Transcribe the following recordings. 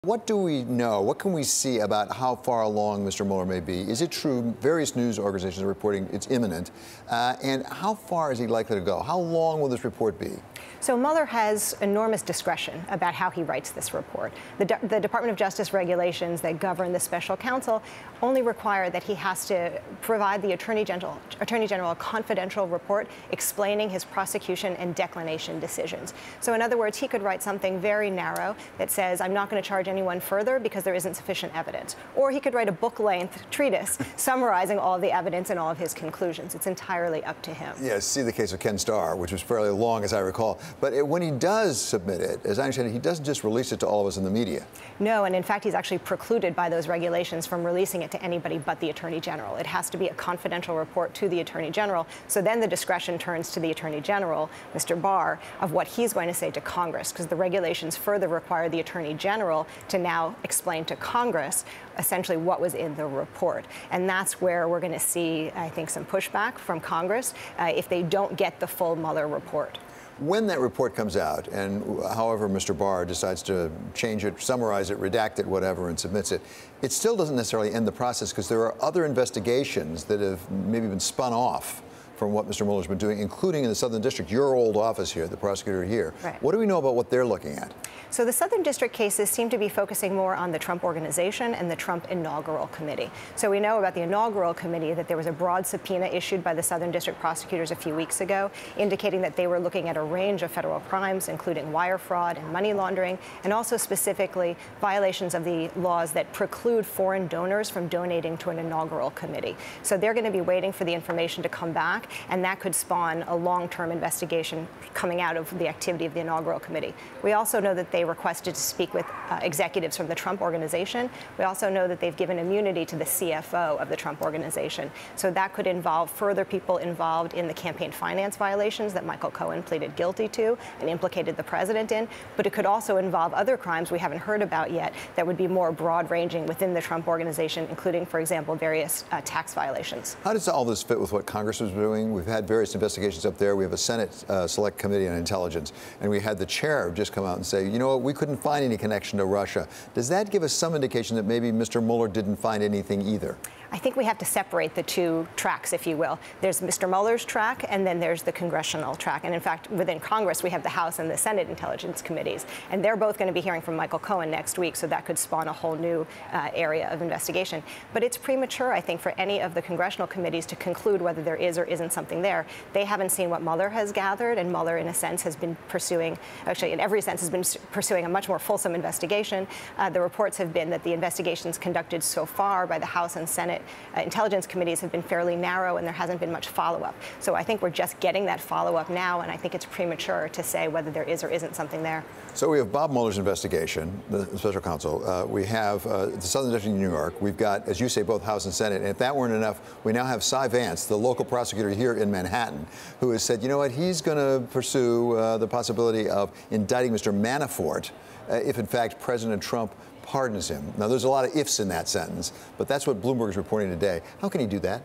What do we know? What can we see about how far along Mr. Mueller may be? Is it true various news organizations are reporting it's imminent? And how far is he likely to go? How long will this report be? So Mueller has enormous discretion about how he writes this report. The Department of Justice regulations that govern the special counsel only require that he has to provide the Attorney General a confidential report explaining his prosecution and declination decisions. So in other words, he could write something very narrow that says, I'm not going to charge anyone further because there isn't sufficient evidence. Or he could write a book-length treatise summarizing all of the evidence and all of his conclusions. It's entirely up to him. Yes, see the case of Ken Starr, which was fairly long, as I recall. But when he does submit it, as I understand it, he doesn't just release it to all of us in the media. No, and in fact, he's actually precluded by those regulations from releasing it to anybody but the Attorney General. It has to be a confidential report to the Attorney General. So then the discretion turns to the Attorney General, Mr. Barr, of what he's going to say to Congress, because the regulations further require the Attorney General to now explain to Congress essentially what was in the report. And that's where we're going to see, I think, some pushback from Congress if they don't get the full Mueller report. When that report comes out, and however Mr. Barr decides to change it, summarize it, redact it, whatever, and submits it, it still doesn't necessarily end the process because there are other investigations that have maybe been spun off from what Mr. Mueller's been doing, including in the Southern District, your old office here, the prosecutor here. Right. What do we know about what they're looking at? So the Southern District cases seem to be focusing more on the Trump Organization and the Trump Inaugural Committee. So we know about the Inaugural Committee that there was a broad subpoena issued by the Southern District prosecutors a few weeks ago, indicating that they were looking at a range of federal crimes, including wire fraud and money laundering, and also specifically violations of the laws that preclude foreign donors from donating to an inaugural committee. So they're going to be waiting for the information to come back, and that could spawn a long-term investigation coming out of the activity of the Inaugural Committee. We also know that they requested to speak with executives from the Trump Organization. We also know that they've given immunity to the CFO of the Trump Organization. So that could involve further people involved in the campaign finance violations that Michael Cohen pleaded guilty to and implicated the president in. But it could also involve other crimes we haven't heard about yet that would be more broad-ranging within the Trump Organization, including, for example, various tax violations. How does all this fit with what Congress was doing? We've had various investigations up there. We have a Senate Select Committee on Intelligence, and we had the chair just come out and say, you know, we couldn't find any connection to Russia. Does that give us some indication that maybe Mr. Mueller didn't find anything either? I think we have to separate the two tracks, if you will. There's Mr. Mueller's track, and then there's the Congressional track. And in fact, within Congress, we have the House and the Senate Intelligence Committees. And they're both going to be hearing from Michael Cohen next week, so that could spawn a whole new area of investigation. But it's premature, I think, for any of the Congressional committees to conclude whether there is or isn't something there. They haven't seen what Mueller has gathered, and Mueller, in a sense, has been pursuing, actually, in every sense, has been pursuing a much more fulsome investigation. The reports have been that the investigations conducted so far by the House and Senate intelligence committees have been fairly narrow, and there hasn't been much follow-up. So I think we're just getting that follow-up now, and I think it's premature to say whether there is or isn't something there. So we have Bob Mueller's investigation, the special counsel. We have the Southern District of New York. We've got, as you say, both House and Senate. And if that weren't enough, we now have Cy Vance, the local prosecutor here in Manhattan, who has said, you know what, he's going to pursue the possibility of indicting Mr. Manafort if, in fact, President Trump pardons him. Now, there's a lot of ifs in that sentence, but that's what Bloomberg is reporting today. How can he do that?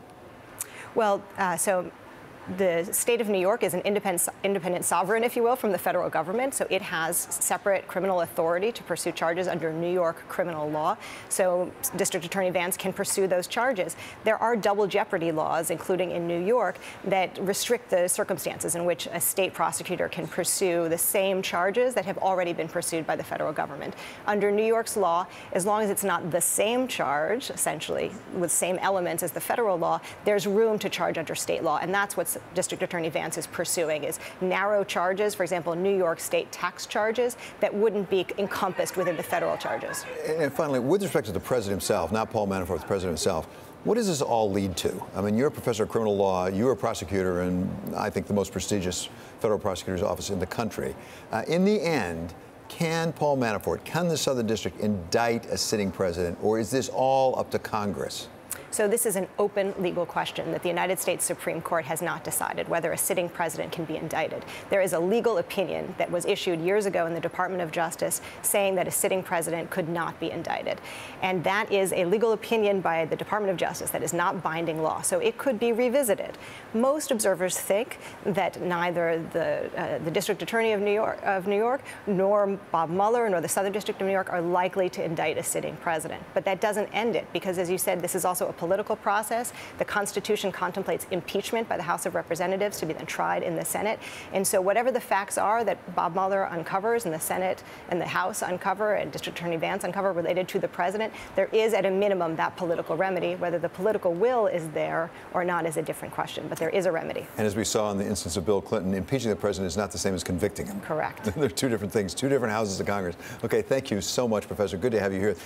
Well, so the state of New York is an independent sovereign, if you will, from the federal government. So it has separate criminal authority to pursue charges under New York criminal law. So District Attorney Vance can pursue those charges. There are double jeopardy laws, including in New York, that restrict the circumstances in which a state prosecutor can pursue the same charges that have already been pursued by the federal government. Under New York's law, as long as it's not the same charge, essentially, with same elements as the federal law, there's room to charge under state law. And that's what District Attorney Vance is pursuing, is narrow charges, for example, New York state tax charges that wouldn't be encompassed within the federal charges. And finally, with respect to the president himself, not Paul Manafort, the president himself, what does this all lead to? I mean, you're a professor of criminal law, you're a prosecutor in, I think, the most prestigious federal prosecutor's office in the country. In the end, can Paul Manafort, can the Southern District indict a sitting president, or is this all up to Congress? So this is an open legal question that the United States Supreme Court has not decided whether a sitting president can be indicted. There is a legal opinion that was issued years ago in the Department of Justice saying that a sitting president could not be indicted. And that is a legal opinion by the Department of Justice that is not binding law. So it could be revisited. Most observers think that neither the District Attorney of New York, nor Bob Mueller, nor the Southern District of New York are likely to indict a sitting president. But that doesn't end it, because as you said, this is also a political process. The Constitution contemplates impeachment by the House of Representatives to be then tried in the Senate. And so whatever the facts are that Bob Mueller uncovers and the Senate and the House uncover and District Attorney Vance uncover related to the president, there is at a minimum that political remedy. Whether the political will is there or not is a different question, but there is a remedy. And as we saw in the instance of Bill Clinton, impeaching the president is not the same as convicting him. Correct. They're two different things, two different houses of Congress. Okay, thank you so much, Professor. Good to have you here.